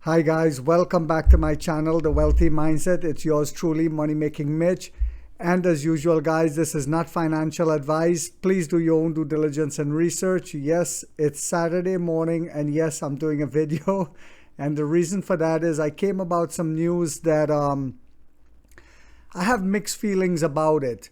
Hi guys, welcome back to my channel, The Wealthy Mindset. It's yours truly, Money Making Mitch. And as usual guys, this is not financial advice. Please do your own due diligence and research. Yes, it's Saturday morning and yes, I'm doing a video. And the reason for that is I came about some news that I have mixed feelings about it.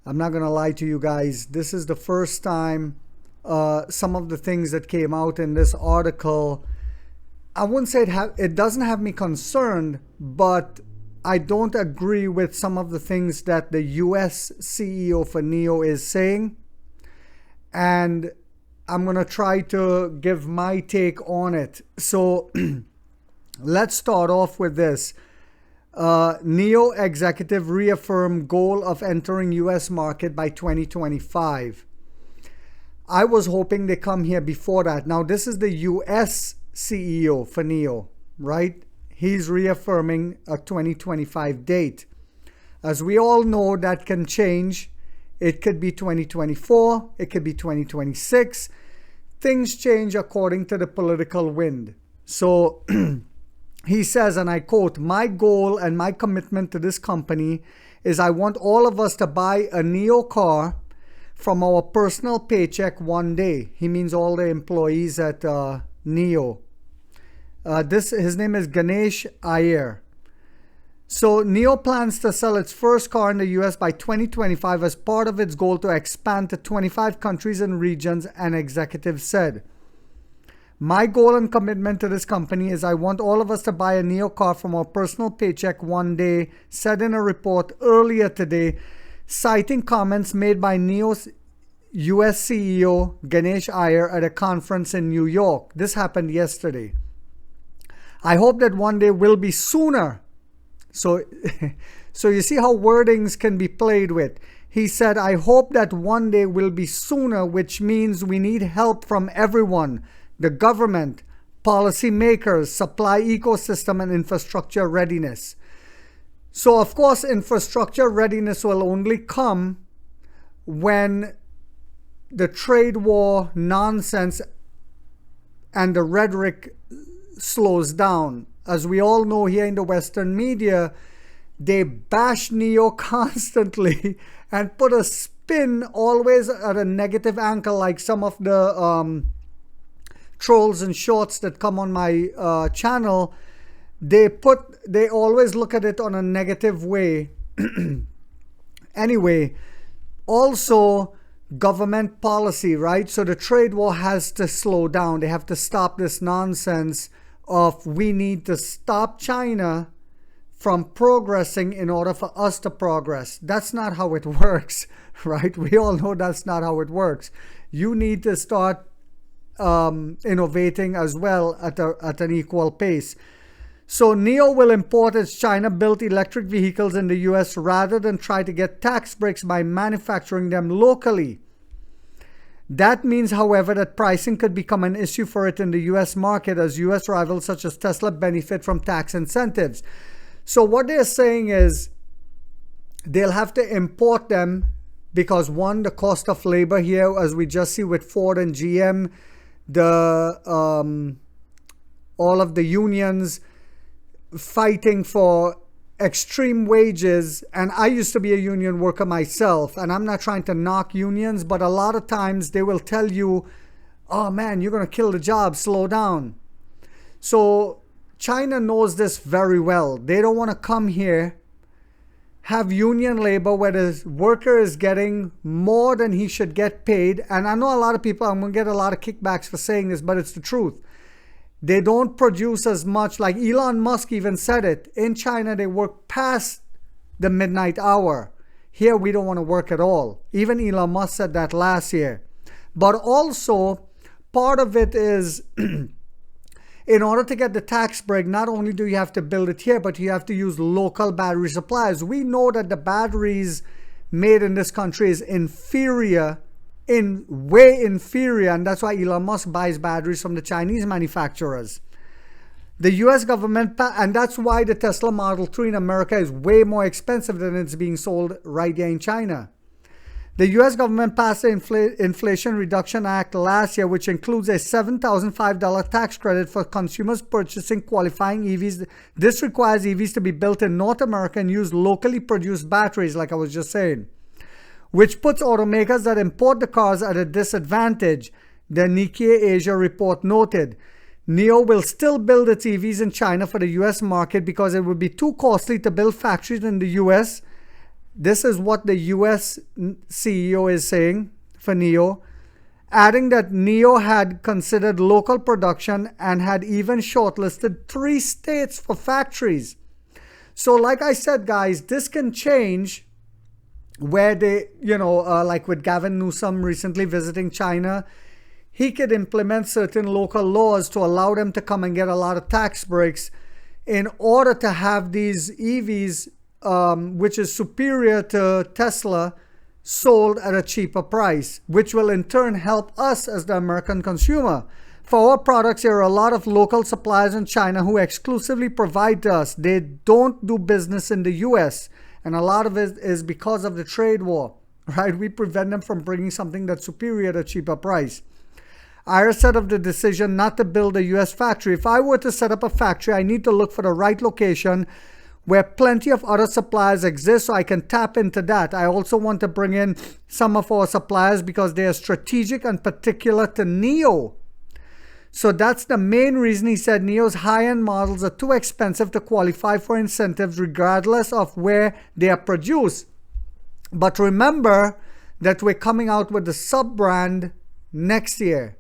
I'm not going to lie to you guys. This is the first time some of the things that came out in this article, I wouldn't say it doesn't have me concerned, but I don't agree with some of the things that the US CEO for NIO is saying. And I'm going to try to give my take on it. So let's start off with this. NIO executive reaffirmed goal of entering US market by 2025. I was hoping they come here before that. Now, this is the US CEO for NIO, right? He's reaffirming a 2025 date. As we all know, that can change. It could be 2024, it could be 2026. Things change according to the political wind. So he says, and I quote, "My goal and my commitment to this company is I want all of us to buy a NIO car from our personal paycheck one day." He means all the employees at NIO. His name is Ganesh Iyer. So NIO plans to sell its first car in the US by 2025 as part of its goal to expand to 25 countries and regions, an executive said. "My goal and commitment to this company is I want all of us to buy a NIO car from our personal paycheck one day," said in a report earlier today, citing comments made by NIO's US CEO Ganesh Iyer at a conference in New York. This happened yesterday. "I hope that one day will be sooner." So you see how wordings can be played with. He said, "I hope that one day will be sooner," which means we need help from everyone, the government, policymakers, supply ecosystem, and infrastructure readiness. So of course, infrastructure readiness will only come when the trade war nonsense and the rhetoric slows down. As we all know here in the Western media, they bash NIO constantly and put a spin always at a negative angle, like some of the trolls and shorts that come on my channel. They always look at it on a negative way. Anyway, also government policy, right? So the trade war has to slow down. They have to stop this nonsense of we need to stop China from progressing in order for us to progress. That's not how it works, right? We all know that's not how it works. You need to start innovating as well at an equal pace. So NIO will import its China-built electric vehicles in the US rather than try to get tax breaks by manufacturing them locally. That means, however, that pricing could become an issue for it in the US market as US rivals such as Tesla benefit from tax incentives. So what they're saying is they'll have to import them because, one, the cost of labor here, as we just see with Ford and GM, all of the unions fighting for extreme wages. And I used to be a union worker myself, and I'm not trying to knock unions, but a lot of times they will tell you, "Oh man, you're going to kill the job, slow down." So China knows this very well. They don't want to come here, have union labor where the worker is getting more than he should get paid. And I know a lot of people, I'm going to get a lot of kickbacks for saying this, but it's the truth. They don't produce as much. Like Elon Musk even said it. In China, they work past the midnight hour. Here, we don't want to work at all. Even Elon Musk said that last year. But also, part of it is, in order to get the tax break, not only do you have to build it here, but you have to use local battery suppliers. We know that the batteries made in this country is way inferior, and that's why Elon Musk buys batteries from the Chinese manufacturers. The US government, and that's why the Tesla Model 3 in America is way more expensive than it's being sold right here in China. The US government passed the Inflation Reduction Act last year, which includes a $7,005 tax credit for consumers purchasing qualifying EVs. This requires EVs to be built in North America and use locally produced batteries, like I was just saying, which puts automakers that import the cars at a disadvantage, the Nikkei Asia report noted. NIO will still build its EVs in China for the US market because it would be too costly to build factories in the US. This is what the US CEO is saying for NIO, adding that NIO had considered local production and had even shortlisted 3 states for factories. So like I said, guys, this can change where they, like with Gavin Newsom recently visiting China, he could implement certain local laws to allow them to come and get a lot of tax breaks in order to have these EVs which is superior to Tesla, sold at a cheaper price, which will in turn help us as the American consumer. For our products, there are a lot of local suppliers in China who exclusively provide to us. They don't do business in the US, and a lot of it is because of the trade war, right? We prevent them from bringing something that's superior at a cheaper price. Ira said of the decision not to build a US factory, if I were to set up a factory, I need to look for the right location where plenty of other suppliers exist so I can tap into that. I also want to bring in some of our suppliers because they are strategic and particular to NIO. So that's the main reason he said NIO's high-end models are too expensive to qualify for incentives regardless of where they are produced. But remember that we're coming out with the sub-brand next year.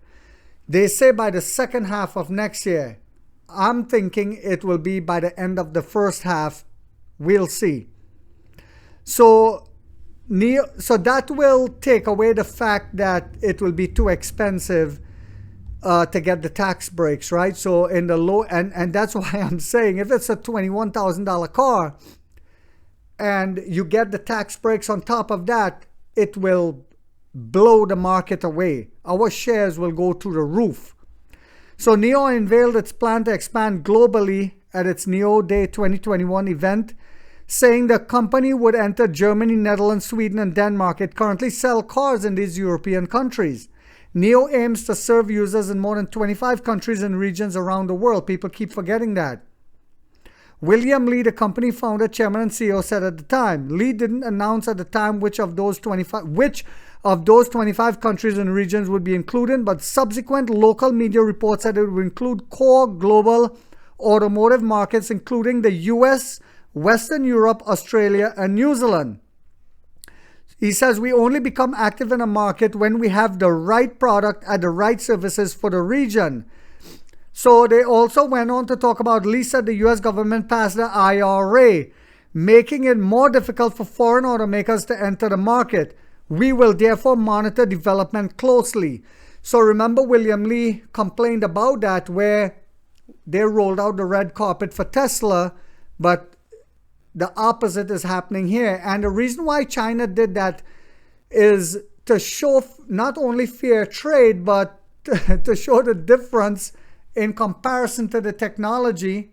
They say by the second half of next year. I'm thinking it will be by the end of the first half. We'll see. So that will take away the fact that it will be too expensive to get the tax breaks, right? So in the low, and that's why I'm saying if it's a $21,000 car and you get the tax breaks on top of that, it will blow the market away. Our shares will go through the roof. So NIO unveiled its plan to expand globally at its NIO Day 2021 event, saying the company would enter Germany, Netherlands, Sweden, and Denmark. It currently sells cars in these European countries. NIO aims to serve users in more than 25 countries and regions around the world. People keep forgetting that. William Li, the company founder, chairman, and CEO, said at the time, Li didn't announce at the time which of those 25 countries and regions would be included, but subsequent local media reports said it would include core global automotive markets, including the US, Western Europe, Australia, and New Zealand. He says we only become active in a market when we have the right product at the right services for the region. So they also went on to talk about, Lee said the US government passed the IRA, making it more difficult for foreign automakers to enter the market. We will therefore monitor development closely. So remember, William Li complained about that, where they rolled out the red carpet for Tesla, but the opposite is happening here. And the reason why China did that is to show not only fair trade, but to show the difference in comparison to the technology,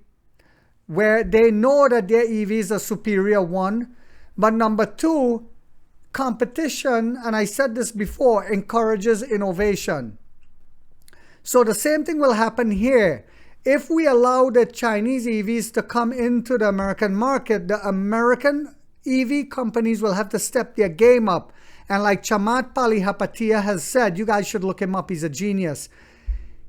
where they know that their EVs are superior, one, but number two, competition, and I said this before, encourages innovation. So the same thing will happen here. If we allow the Chinese EVs to come into the American market, the American EV companies will have to step their game up. And like Chamath Palihapitiya has said, you guys should look him up, he's a genius.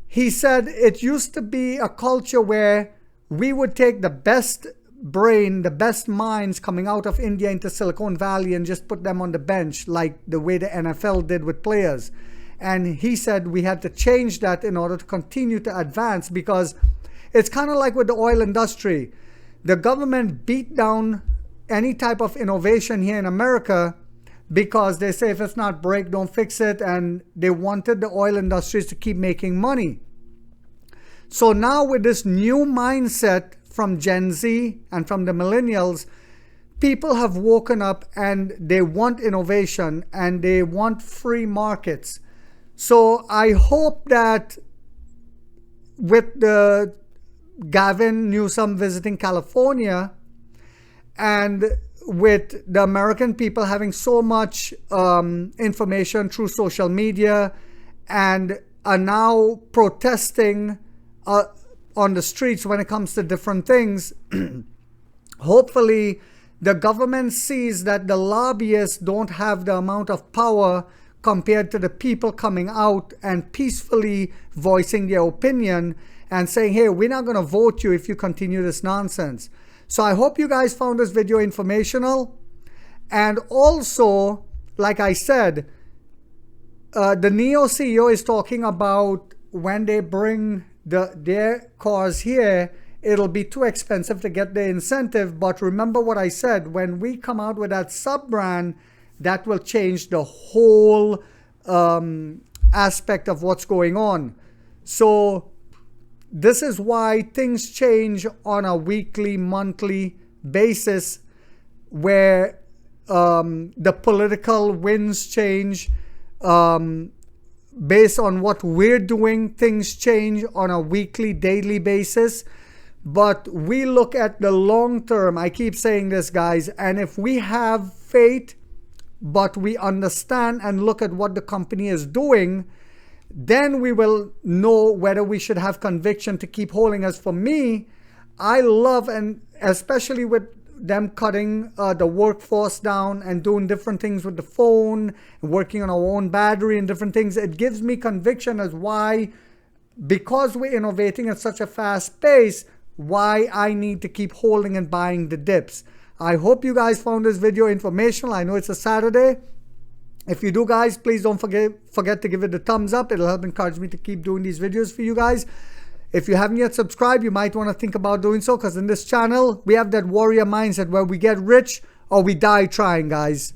He said it used to be a culture where we would take the best brain, the best minds coming out of India into Silicon Valley and just put them on the bench, like the way the NFL did with players. And he said we had to change that in order to continue to advance, because it's kind of like with the oil industry. The government beat down any type of innovation here in America because they say if it's not break, don't fix it. And they wanted the oil industries to keep making money. So now with this new mindset from Gen Z and from the millennials, people have woken up and they want innovation and they want free markets. So I hope that with the Gavin Newsom visiting California and with the American people having so much information through social media and are now protesting on the streets when it comes to different things, hopefully the government sees that the lobbyists don't have the amount of power compared to the people coming out and peacefully voicing their opinion and saying, hey, we're not going to vote you if you continue this nonsense. So I hope you guys found this video informational. And also, like I said, the NIO CEO is talking about when they bring their cars here, it'll be too expensive to get the incentive. But remember what I said, when we come out with that sub-brand, that will change the whole aspect of what's going on. So this is why things change on a weekly, monthly basis, where the political winds change. Based on what we're doing, things change on a weekly, daily basis. But we look at the long term. I keep saying this, guys. And if we have faith, but we understand and look at what the company is doing, then we will know whether we should have conviction to keep holding. As for me, I love, and especially with them cutting the workforce down and doing different things with the phone, working on our own battery and different things, it gives me conviction as why, because we're innovating at such a fast pace, why I need to keep holding and buying the dips. I hope you guys found this video informational. I know it's a Saturday. If you do, guys, please don't forget to give it a thumbs up. It'll help encourage me to keep doing these videos for you guys. If you haven't yet subscribed, you might want to think about doing so, because in this channel, we have that warrior mindset where we get rich or we die trying, guys.